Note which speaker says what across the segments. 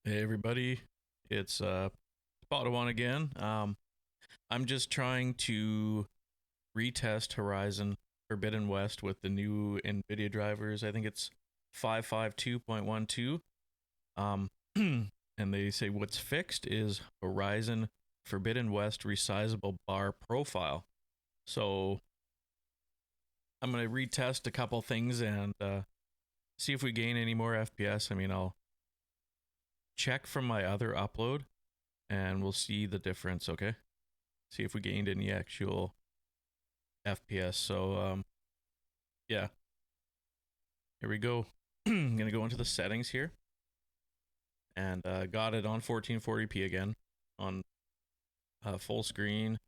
Speaker 1: Hey everybody, it's Spot1 again. I'm just trying to retest Horizon Forbidden West with the new Nvidia drivers. I think it's 552.12. And they say what's fixed is Horizon Forbidden West resizable bar profile. So I'm gonna retest a couple things and see if we gain any more FPS. I mean, I'll check from my other upload and we'll see the difference, okay? See if we gained any actual FPS. So, yeah. Here we go. I'm gonna go into the settings here. And got it on 1440p again. On full screen.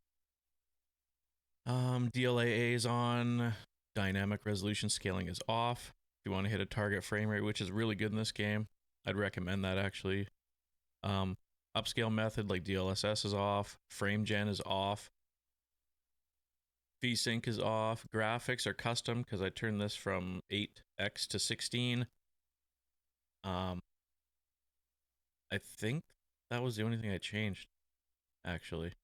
Speaker 1: DLAA is on. Dynamic resolution scaling is off. If you want to hit a target frame rate, which is really good in this game, I'd recommend that actually. Upscale method like DLSS is off. Frame gen is off. VSync is off. Graphics are custom because I turned this from 8x to 16. I think that was the only thing I changed, actually.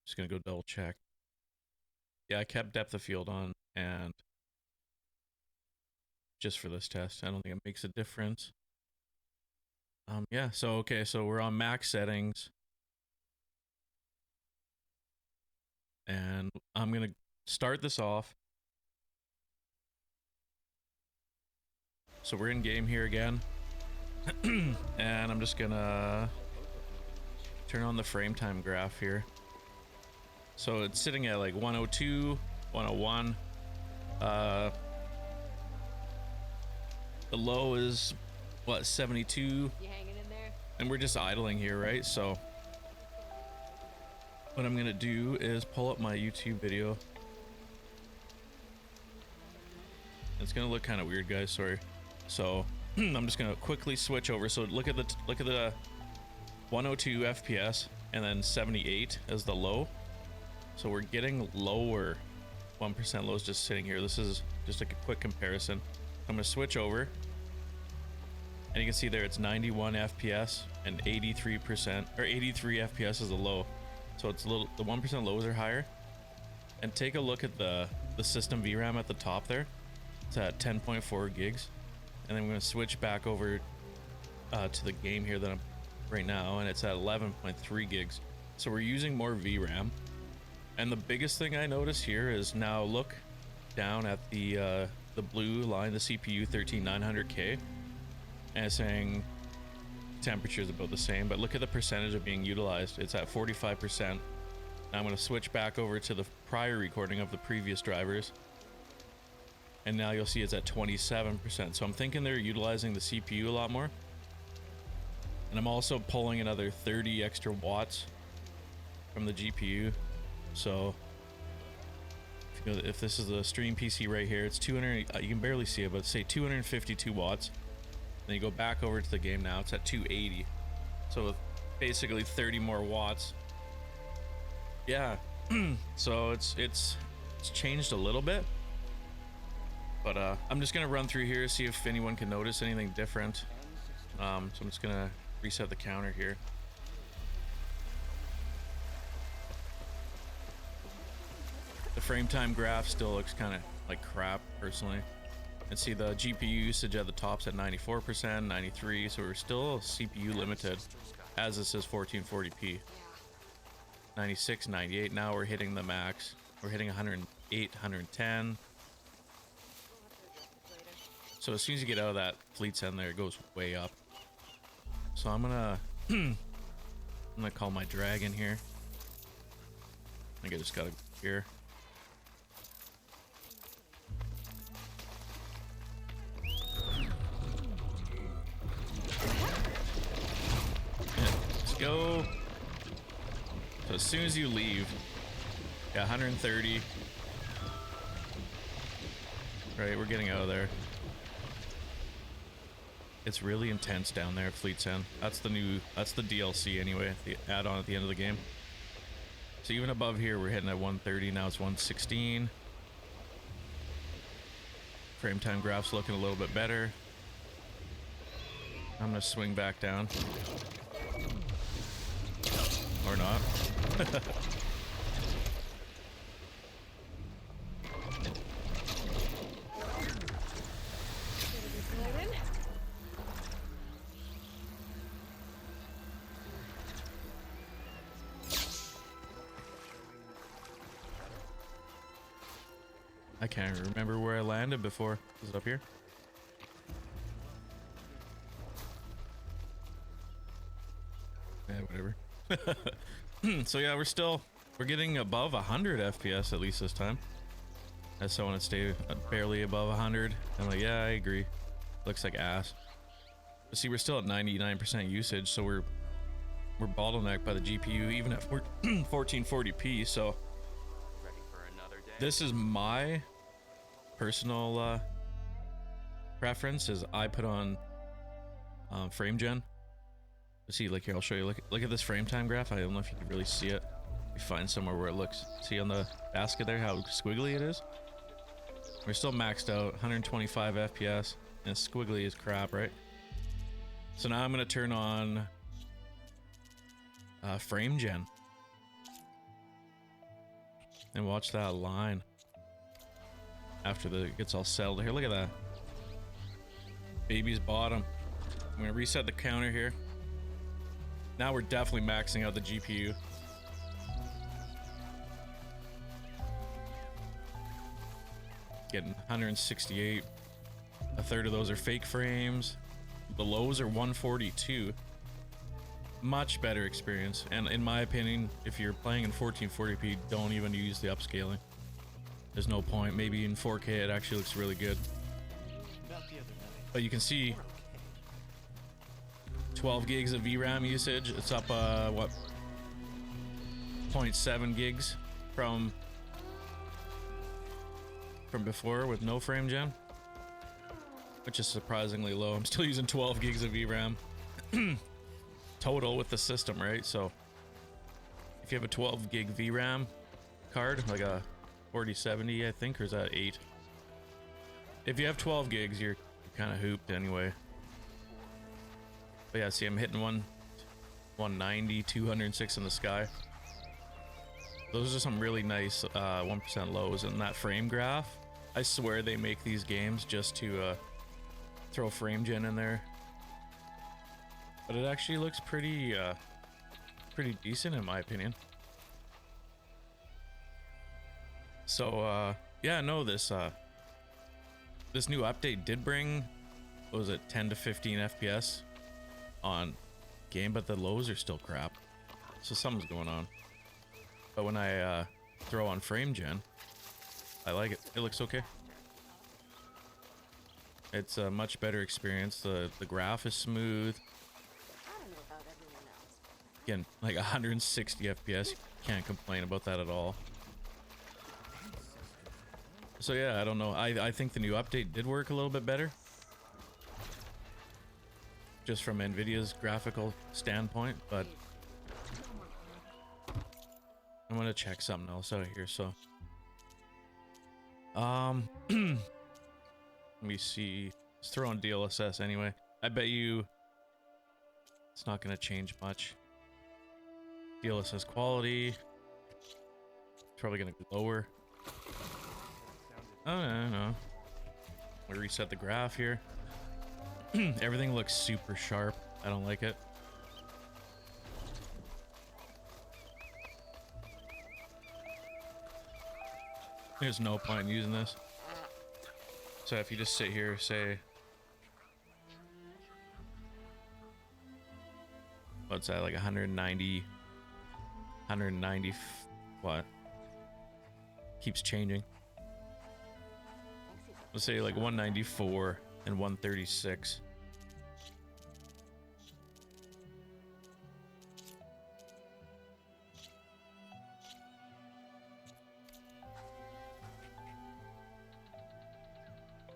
Speaker 1: Just gonna go double check. Yeah, I kept depth of field on, and just for this test, I don't think it makes a difference. Yeah, so okay, so we're on max settings. And I'm gonna start this off. So we're in game here again. And I'm just gonna turn on the frame time graph here. So it's sitting at like 102, 101. The low is what, 72?
Speaker 2: You hanging in there?
Speaker 1: And we're just idling here, right? So what I'm gonna do is pull up my YouTube video. It's gonna look kind of weird, guys, sorry. So I'm just gonna quickly switch over. So look at the 102 FPS and then 78 as the low. So we're getting lower. 1% low is just sitting here. This is just a quick comparison. I'm gonna switch over, and you can see there it's 91 FPS and 83% or 83 FPS is the low. So it's a little, the 1% lows are higher. And take a look at the system VRAM at the top there. It's at 10.4 gigs. And then I'm gonna switch back over to the game here that I'm right now, and it's at 11.3 gigs. So we're using more VRAM. And the biggest thing I notice here is, now look down at the blue line, the CPU 13900K, and it's saying temperature is about the same, but look at the percentage of being utilized. It's at 45%. Now I'm going to switch back over to the prior recording of the previous drivers, and now you'll see it's at 27%. So I'm thinking they're utilizing the CPU a lot more. And I'm also pulling another 30 extra watts from the GPU. So if this is the stream PC right here, it's 200, you can barely see it, but say 252 watts. Then you go back over to the game now, it's at 280. So basically 30 more watts. Yeah. So it's changed a little bit. But I'm just gonna run through here, see if anyone can notice anything different. So I'm just gonna reset the counter here. The frame time graph still looks kind of like crap, personally. And see the GPU usage at the top's at 94%, 93, so we're still CPU limited, as this is 1440p. 96, 98, now we're hitting the max. We're hitting 108, 110. So as soon as you get out of that fleet's end there, it goes way up. So I'm gonna call my dragon here. I think I just gotta go here. Go. So as soon as you leave, yeah, 130. Right, we're getting out of there. It's really intense down there at Fleet's End. That's the DLC anyway, the add-on at the end of the game. So even above here, we're hitting at 130, now it's 116. Frame time graph's looking a little bit better. I'm gonna swing back down. Or not. I can't remember where I landed before. Is it up here? Yeah, whatever. So yeah, we're getting above 100 FPS at least this time. I still want to stay barely above 100. I'm like, yeah, I agree. Looks like ass. But see, we're still at 99% usage, so we're bottlenecked by the GPU even at 1440p. So this is my personal preference. Is I put on frame gen. See, like here, I'll show you. Look at this frame time graph. I don't know if you can really see it. You find somewhere where it looks. See on the basket there how squiggly it is. We're still maxed out, 125 FPS, and squiggly is crap, right? So now I'm gonna turn on frame gen and watch that line after it gets all settled. Here, look at that. Baby's bottom. I'm gonna reset the counter here. Now we're definitely maxing out the GPU. Getting 168. A third of those are fake frames. The lows are 142. Much better experience. And in my opinion, if you're playing in 1440p, don't even use the upscaling. There's no point. Maybe in 4K it actually looks really good. But you can see 12 gigs of VRAM usage. It's up what, 0.7 gigs from before with no frame gen, which is surprisingly low. I'm still using 12 gigs of VRAM total with the system, right? So if you have a 12 gig VRAM card, like a 4070, I think, or is that 8? If you have 12 gigs, you're kind of hooped anyway. But yeah, see, I'm hitting 190, 206 in the sky. Those are some really nice 1% lows. And that frame graph, I swear they make these games just to throw frame gen in there. But it actually looks pretty decent in my opinion. So yeah, no, this new update did bring, what was it, 10 to 15 FPS on game, but the lows are still crap. So something's going on. But when I throw on frame gen, I like it. It looks okay. It's a much better experience. The graph is smooth. Again, like 160 FPS. Can't complain about that at all. So yeah, I don't know. I think the new update did work a little bit better. Just from Nvidia's graphical standpoint, but I'm gonna check something else out of here. So let me see. Let's throw on DLSS anyway. I bet you it's not gonna change much. DLSS quality, it's probably gonna be lower. Oh no. We reset the graph here. Everything looks super sharp. I don't like it. There's no point in using this. So if you just sit here, say, what's that, like 190, what? Keeps changing. Let's say like 194 and 136.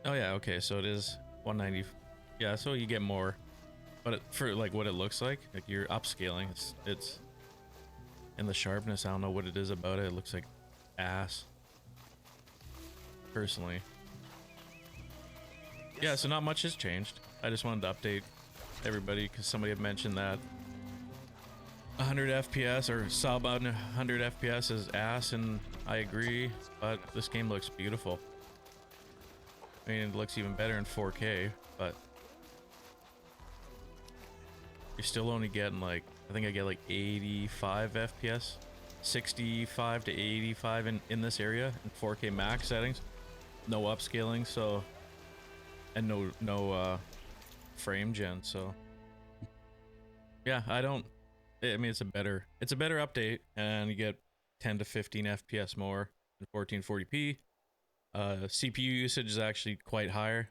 Speaker 1: Oh yeah, okay, so it is 190. Yeah, so you get more, but for like what it looks like you're upscaling. It's and the sharpness, I don't know what it is about it. It looks like ass, personally. Yeah, so not much has changed. I just wanted to update everybody, because somebody had mentioned that 100 FPS or sub 100 FPS is ass, and I agree, but this game looks beautiful. I mean, it looks even better in 4K, but you're still only getting like, I think I get like 85 FPS, 65 to 85 in this area in 4K max settings, no upscaling, so, and no frame gen, so yeah, I mean, it's a better update, and you get 10 to 15 FPS more in 1440p. CPU usage is actually quite higher.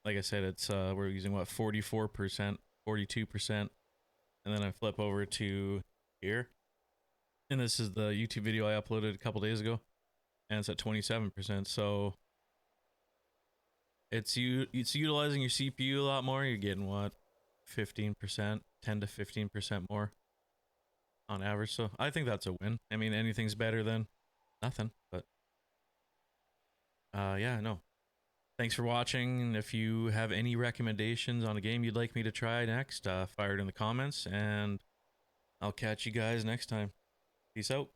Speaker 1: Like I said, it's we're using what, 44%, 42%, and then I flip over to here, and this is the YouTube video I uploaded a couple days ago, and it's at 27%. So it's utilizing your CPU a lot more. You're getting what, 15%, 10 to 15% more on average. So I think that's a win. I mean, anything's better than nothing, but yeah, no. Thanks for watching, and if you have any recommendations on a game you'd like me to try next, fire it in the comments, and I'll catch you guys next time. Peace out.